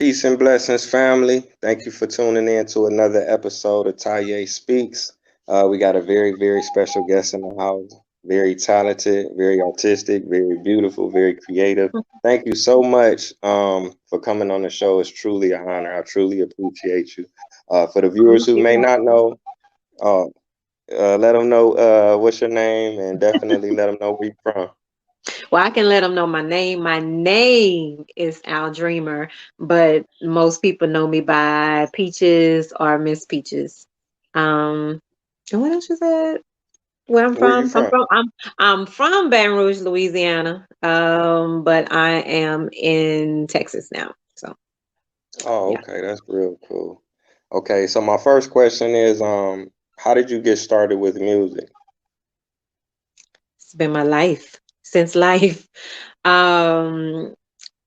Peace and blessings, family. Thank you for tuning in to another episode of Taye Speaks. We got a very, very special guest in the house. Very talented, very artistic, very beautiful, very creative. Thank you so much for coming on the show. It's truly an honor. I truly appreciate you. For the viewers Thank who may you. not know, uh, let them know what's your name and definitely let them know where you're from. Well, I can let them know my name. My name is Al Dreamer, but most people know me by Peaches or Miss Peaches. Um, and what else you said? Where I'm Where you from? from? I'm from Baton Rouge, Louisiana. But I am in Texas now. So Oh, yeah, okay, that's real cool. Okay, so my first question is, how did you get started with music? it's been my life since life. Um,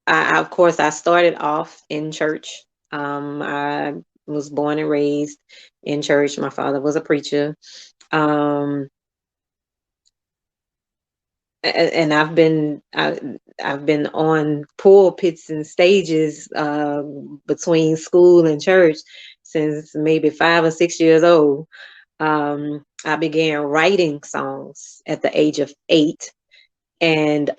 of course, I started off in church. I was born and raised in church. My father was a preacher. Um, and I've been on pulpits and stages between school and church since maybe 5 or 6 years old. I began writing songs at the age of 8, and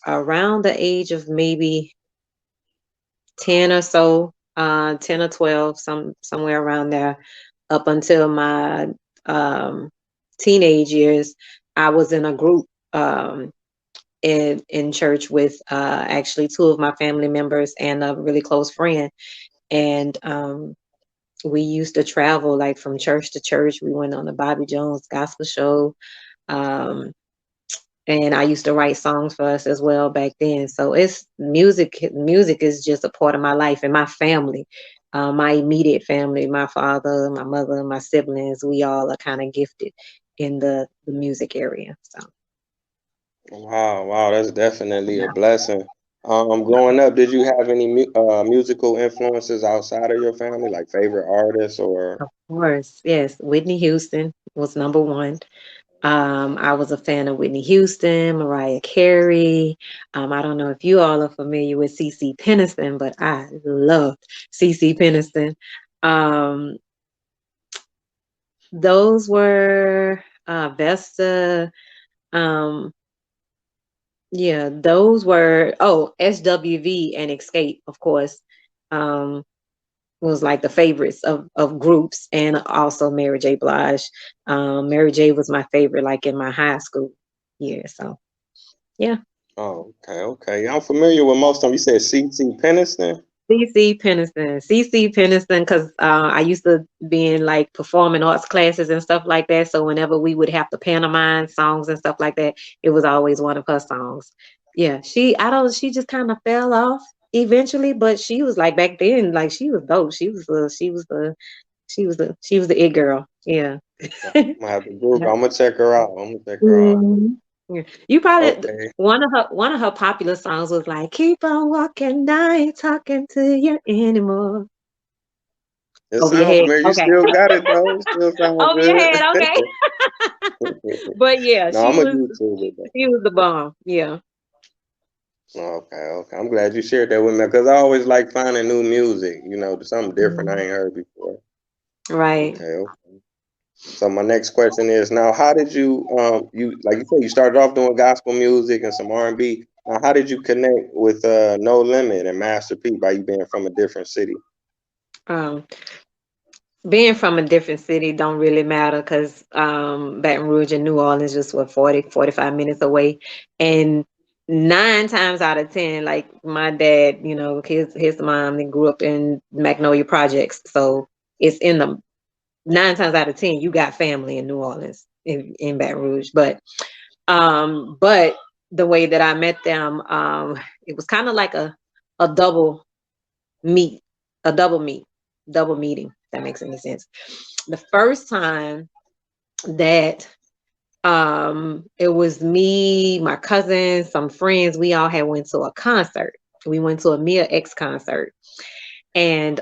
around the age of maybe 10 or so, 10 or 12, somewhere around there, up until my um, teenage years, I was in a group in church with actually two of my family members and a really close friend. And we used to travel like from church to church. We went on the Bobby Jones gospel show. Um, and I used to write songs for us as well back then. So it's music. Music is just a part of my life and my family, my immediate family, my father, my mother, my siblings. We all are kind of gifted in the music area. So Wow, wow, that's definitely a yeah, blessing. Growing up, did you have any mu musical influences outside of your family, like favorite artists or? of course, yes. Whitney Houston was number one. I was a fan of Whitney Houston, Mariah Carey. I don't know if you all are familiar with CC Peniston, but I loved CC Peniston. Um, those were Vesta. Um, yeah, those were SWV and Escape, of course. Um, was like the favorites of groups, and also Mary J. Blige. Mary J. was my favorite, like in my high school year. So yeah. Oh, okay, okay. Yeah, I'm familiar with most of them. You said C.C. Peniston? CC Peniston, because I used to be in like performing arts classes and stuff like that. So whenever we would have to pantomime songs and stuff like that, it was always one of her songs. Yeah, she just kind of fell off eventually, but she was like back then, like she was dope. She was the it girl. Yeah. I'm gonna have to Google. I'm gonna check her out. I'm gonna check her out. Mhm. Yeah. You probably Okay. one of her popular songs was like "Keep on walking, I ain't talking to you anymore." It Over your sounds head, familiar. You okay. still got it though. It still sounds Over your good. head, okay. But yeah, No, I'm a YouTuber though. she was the bomb. Yeah. Okay, okay. I'm glad you shared that with me because I always like finding new music, something different I Mhm. ain't heard before. Right. Okay, okay. So my next question is now how did you you like you said you started off doing gospel music and some R&B. Now how did you connect with No Limit and Master P by you being from a different city? Um, being from a different city don't really matter because Baton Rouge and New Orleans just what 40 45 minutes away, and 9 times out of 10, like my dad, his mom, they grew up in Magnolia Projects, so it's in the 9 times out of 10 you got family in New Orleans in Baton Rouge, but the way that I met them, it was kind of like a double meet, a double meeting. If that makes any sense. The first time that it was me, my cousins, some friends, we all had went to a concert. We went to a Mia X concert, and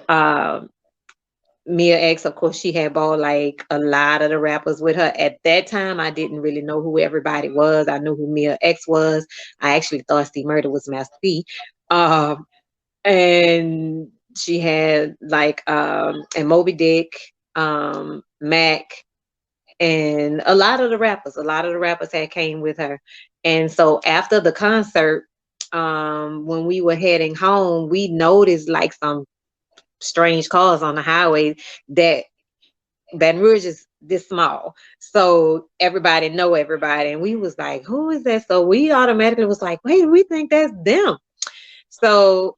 Mia X, of course, she had bought like a lot of the rappers with her. At that time, I didn't really know who everybody was. I knew who Mia X was. I actually thought Steve Murder was Master P. Um, And she had like and Moby Dick, Mac, and a lot of the rappers had came with her. And so after the concert, when we were heading home, we noticed like some strange cars on the highway. That Baton Rouge is this small, so everybody know everybody, and we was like, who is that? So we automatically was like, wait, we think that's them. So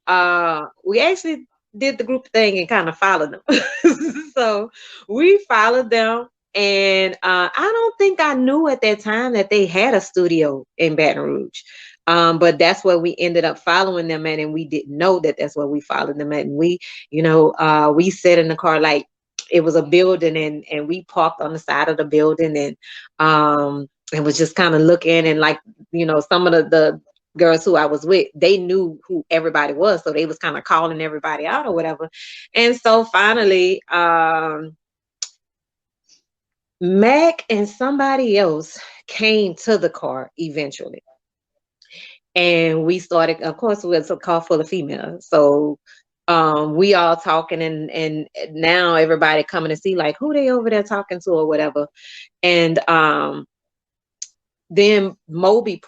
we actually did the group thing and kind of followed them. So we followed them. And I don't think I knew at that time that they had a studio in Baton Rouge. But that's where we ended up following them at, and we didn't know that that's where we followed them at. And we sat in the car like it was a building, and we parked on the side of the building, and was just kind of looking, and like some of the girls who I was with, they knew who everybody was, so they was kind of calling everybody out or whatever. And so finally, Mac and somebody else came to the car eventually, and we started. Of course, it was a car full of females, so we all talking, and now everybody coming to see like who they over there talking to or whatever. And then Moby Dick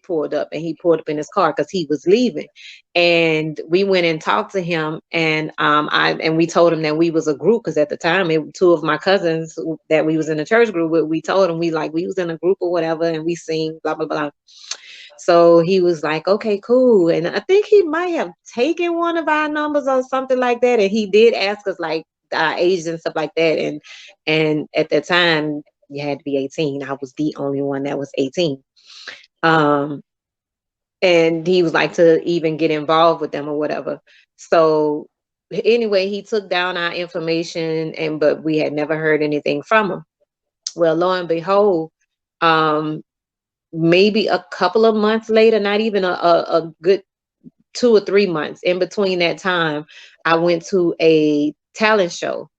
pulled up, and he pulled up in his car because he was leaving. And we went and talked to him, and we told him that we was a group, because at the time two of my cousins that we was in the church group with, we told him we was in a group or whatever, and we sing blah blah blah. So he was like, okay, cool. And I think he might have taken one of our numbers or something like that. And he did ask us like our ages and stuff like that. And at that time you had to be 18. I was the only one that was 18. Um, and he was like to even get involved with them or whatever. So anyway, he took down our information, but we had never heard anything from him. Well, lo and behold, um, maybe a couple of months later, not even a good 2 or 3 months in between that time, I went to a talent show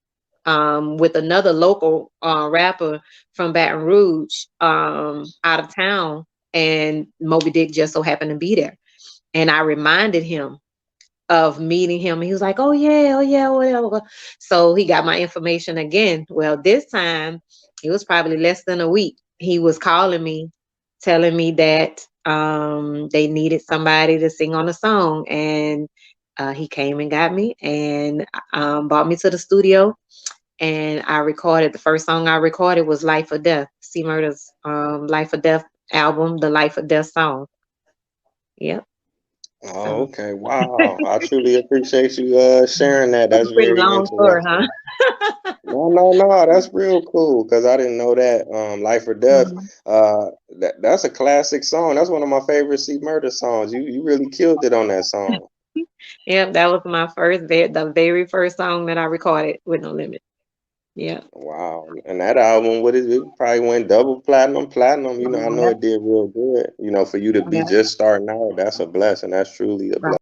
with another local rapper from Baton Rouge, out of town, and Moby Dick just so happened to be there. And I reminded him of meeting him. He was like, oh yeah, whatever. So he got my information again. Well, this time it was probably less than a week. He was calling me, telling me that they needed somebody to sing on a song. And he came and got me, and brought me to the studio. And I recorded, the first song I recorded was Life or Death, C Murder's Life or Death album, the Life or Death song. Yep. Oh, So okay. Wow. I truly appreciate you sharing that. it's That's a pretty very long story, huh? interesting. No, no, no. That's real cool because I didn't know that. Life or Death. Mhm. That's a classic song. That's one of my favorite C Murder songs. You really killed it on that song. Yep, that was my the very first song that I recorded with No Limit. Yeah. Wow. And that album, what is it? Probably went double platinum, platinum. I know Yeah. it did real good. For you to be Yeah. just starting out, that's a blessing. That's truly a Right. blessing.